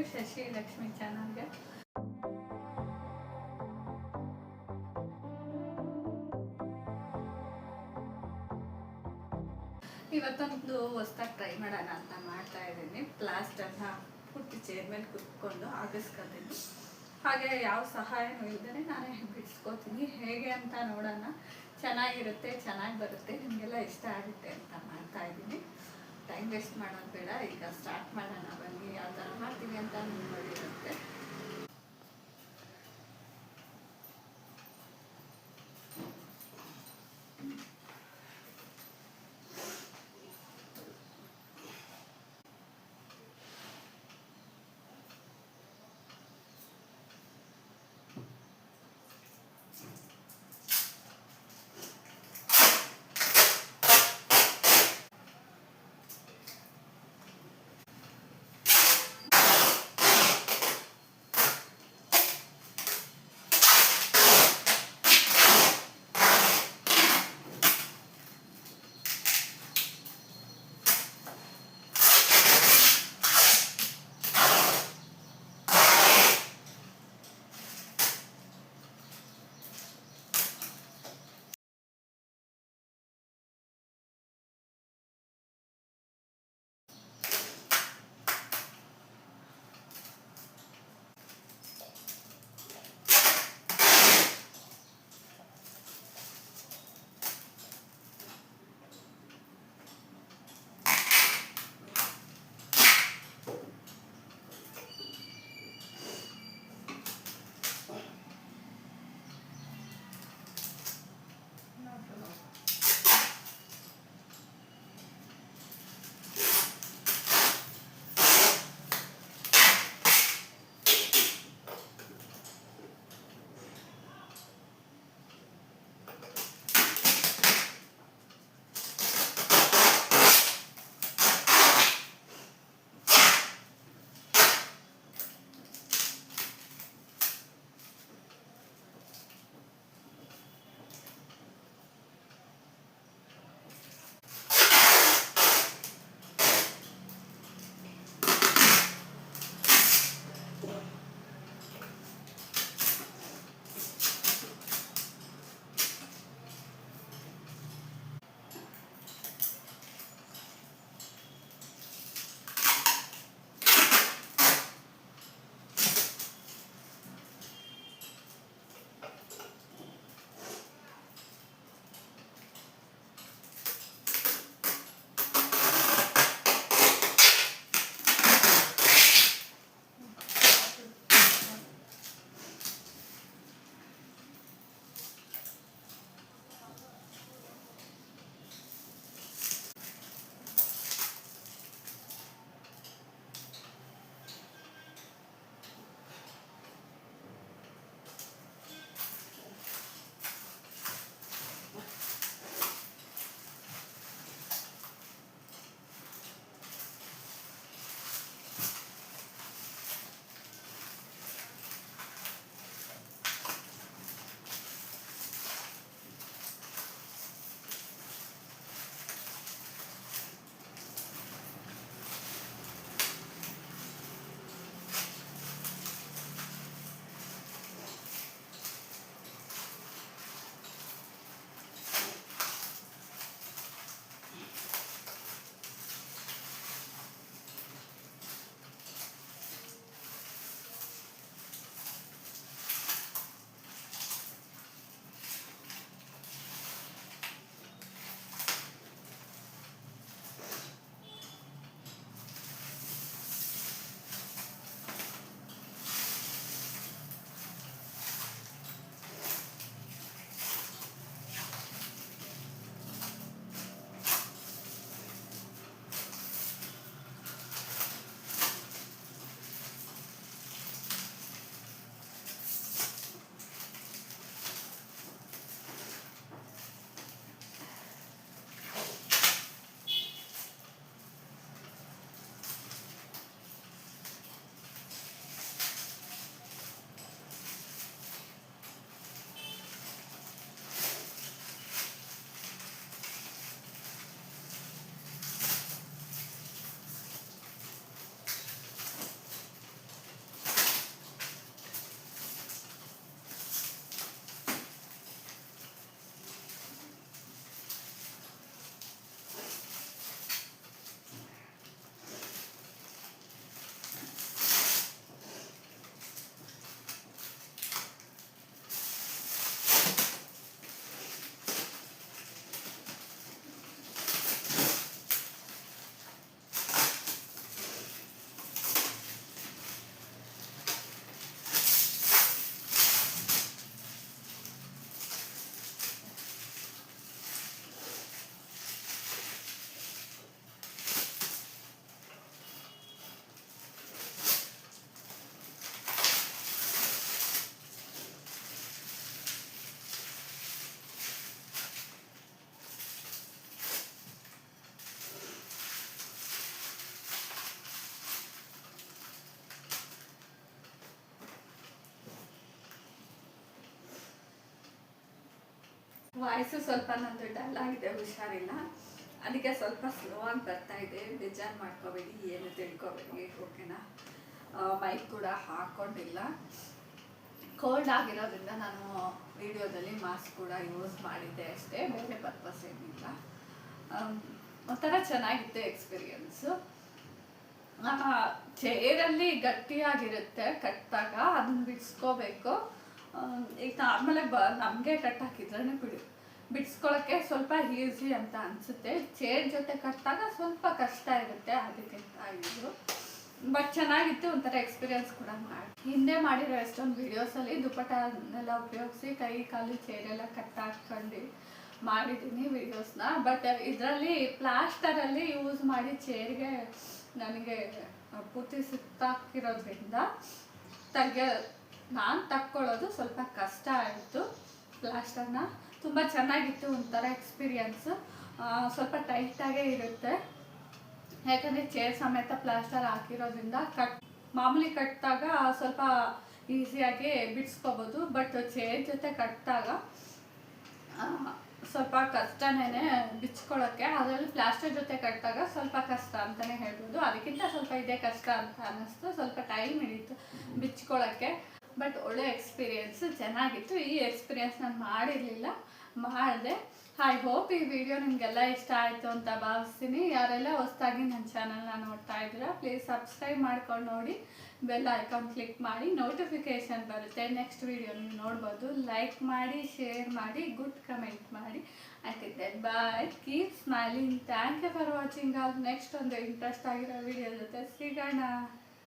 ಶಶಿ ಲಕ್ಷ್ಮಿ ಚಾನಲ್ಗೆ. ಇವತ್ತೊಂದು ಹೊಸ್ದಾಗಿ ಟ್ರೈ ಮಾಡೋಣ ಅಂತ ಮಾಡ್ತಾ ಇದ್ದೀನಿ. ಪ್ಲಾಸ್ಟರ್ನ ಪುಟ್ಟಿ ಚೇರ್ ಮೇಲೆ ಕುತ್ಕೊಂಡು ಆಗಿಸ್ಕೊತೀನಿ. ಹಾಗೆ ಯಾವ ಸಹಾಯನೂ ಇಲ್ಲದೇ ನಾನೇ ಬಿಡಿಸ್ಕೋತೀನಿ. ಹೇಗೆ ಅಂತ ನೋಡೋಣ. ಚೆನ್ನಾಗಿರುತ್ತೆ, ಚೆನ್ನಾಗಿ ಬರುತ್ತೆ, ನಿಮಗೆಲ್ಲ ಇಷ್ಟ ಆಗುತ್ತೆ ಅಂತ ಮಾಡ್ತಾ ಇದ್ದೀನಿ. ಟೈಮ್ ವೇಸ್ಟ್ ಮಾಡೋದು ಬೇಡ, ಈಗ ಸ್ಟಾರ್ಟ್ ಮಾಡೋಣ ಬನ್ನಿ. ಯಾವ ಥರ ಮಾಡ್ತೀವಿ ಅಂತ ನೋಡಿರುತ್ತೆ. ವಾಯ್ಸು ಸ್ವಲ್ಪ ನಂದು ಡಲ್ ಆಗಿದೆ, ಹುಷಾರಿಲ್ಲ, ಅದಕ್ಕೆ ಸ್ವಲ್ಪ ಸ್ಲೋ ಆಗಿ ಬರ್ತಾ ಇದೆ. ಬೇಜಾರು ಮಾಡ್ಕೋಬೇಡಿ, ಏನು ತಿಳ್ಕೊಬೇಡಿ, ಓಕೆನಾ. ಮೈಕ್ ಕೂಡ ಹಾಕ್ಕೊಂಡಿಲ್ಲ. ಕೋಲ್ಡ್ ಆಗಿರೋದ್ರಿಂದ ನಾನು ವಿಡಿಯೋದಲ್ಲಿ ಮಾಸ್ಕ್ ಕೂಡ ಯೂಸ್ ಮಾಡಿದ್ದೆ ಅಷ್ಟೇ, ಬೇರೆ ಪರ್ಪಸ್ ಏನಿಲ್ಲ. ಒಂಥರ ಚೆನ್ನಾಗಿತ್ತು ಎಕ್ಸ್ಪೀರಿಯನ್ಸು. ಚೇರಲ್ಲಿ ಗಟ್ಟಿಯಾಗಿರುತ್ತೆ ಕಟ್ಟಾಗ, ಅದನ್ನ ಬಿಡಿಸ್ಕೋಬೇಕು. ಈಗ ನಾರ್ಮಲಾಗಿ ನಮಗೆ ಕಟ್ ಹಾಕಿದ್ರೇ ಬಿಡಿಸ್ಕೊಳ್ಳೋಕ್ಕೆ ಸ್ವಲ್ಪ ಈಸಿ ಅಂತ ಅನಿಸುತ್ತೆ. ಚೇರ್ ಜೊತೆ ಕಟ್ಟಾಗ ಸ್ವಲ್ಪ ಕಷ್ಟ ಇರುತ್ತೆ, ಅದಕ್ಕೆ ಆಗಿದ್ದು. ಬಟ್ ಚೆನ್ನಾಗಿತ್ತು, ಒಂಥರ ಎಕ್ಸ್ಪೀರಿಯನ್ಸ್ ಕೂಡ ಮಾಡಿ. ಹಿಂದೆ ಮಾಡಿರೋ ಎಷ್ಟೊಂದು ವೀಡಿಯೋಸಲ್ಲಿ ದುಪ್ಪಟ್ಟನೆಲ್ಲ ಉಪಯೋಗಿಸಿ ಕೈ ಕಾಲು ಚೇರೆಲ್ಲ ಕಟ್ಟಾಕೊಂಡು ಮಾಡಿದ್ದೀನಿ ವೀಡಿಯೋಸ್ನ. ಬಟ್ ಇದರಲ್ಲಿ ಪ್ಲಾಸ್ಟರಲ್ಲಿ ಯೂಸ್ ಮಾಡಿ ಚೇರ್ಗೆ ನನಗೆ ಪೂರ್ತಿ ಸುತ್ತಾಕಿರೋದ್ರಿಂದ ನಾನು ತಕ್ಕೊಳ್ಳೋದು ಸ್ವಲ್ಪ ಕಷ್ಟ ಆಯಿತು. ಪ್ಲಾಸ್ಟರ್ನ ತುಂಬ ಚೆನ್ನಾಗಿತ್ತು, ಒಂಥರ ಎಕ್ಸ್ಪೀರಿಯನ್ಸು. ಸ್ವಲ್ಪ ಟೈಟಾಗೇ ಇರುತ್ತೆ, ಯಾಕಂದರೆ ಚೇರ್ ಸಮೇತ ಪ್ಲಾಸ್ಟರ್ ಹಾಕಿರೋದ್ರಿಂದ ಮಾಮೂಲಿ ಕಟ್ಟಿದಾಗ ಸ್ವಲ್ಪ ಈಸಿಯಾಗಿ ಬಿಡಿಸ್ಕೋಬೋದು. ಬಟ್ ಚೇರ್ ಜೊತೆ ಕಟ್ಟಿದಾಗ ಸ್ವಲ್ಪ ಕಷ್ಟನೇ ಬಿಚ್ಕೊಳ್ಳೋಕ್ಕೆ. ಅದರಲ್ಲಿ ಪ್ಲಾಸ್ಟರ್ ಜೊತೆ ಕಟ್ಟಿದಾಗ ಸ್ವಲ್ಪ ಕಷ್ಟ ಅಂತಲೇ ಹೇಳ್ಬೋದು. ಅದಕ್ಕಿಂತ ಸ್ವಲ್ಪ ಇದೇ ಕಷ್ಟ ಅಂತ ಅನ್ನಿಸ್ತು, ಸ್ವಲ್ಪ ಟೈಮ್ ಹಿಡಿತು ಬಿಚ್ಕೊಳ್ಳೋಕ್ಕೆ. ಬಟ್ ಒಳ್ಳೆ ಎಕ್ಸ್ಪೀರಿಯೆನ್ಸು, ಚೆನ್ನಾಗಿತ್ತು. ಈ ಎಕ್ಸ್ಪೀರಿಯೆನ್ಸ್ ನಾನು ಮಾಡಿದೆ. ಐ ಹೋಪ್ ಈ ವಿಡಿಯೋ ನಿಮಗೆಲ್ಲ ಇಷ್ಟ ಆಯಿತು ಅಂತ ಭಾವಿಸ್ತೀನಿ. ಯಾರೆಲ್ಲ ಹೊಸದಾಗಿ ನನ್ನ ಚಾನಲ್ನ ನೋಡ್ತಾ ಇದ್ದೀರಾ, ಪ್ಲೀಸ್ ಸಬ್ಸ್ಕ್ರೈಬ್ ಮಾಡ್ಕೊಂಡು ನೋಡಿ, ಬೆಲ್ ಐಕಾನ್ ಕ್ಲಿಕ್ ಮಾಡಿ, ನೋಟಿಫಿಕೇಷನ್ ಬರುತ್ತೆ. ನೆಕ್ಸ್ಟ್ ವಿಡಿಯೋ ನೀವು ನೋಡ್ಬೋದು. ಲೈಕ್ ಮಾಡಿ, ಶೇರ್ ಮಾಡಿ, ಗುಡ್ ಕಮೆಂಟ್ ಮಾಡಿ. ಹಾಕಿದ್ದೆ bye, keep smiling. Thank you for watching all. Next ಒಂದು ಇಂಟ್ರೆಸ್ಟ್ ಆಗಿರೋ ವಿಡಿಯೋ ಜೊತೆ ಸಿಗೋಣ.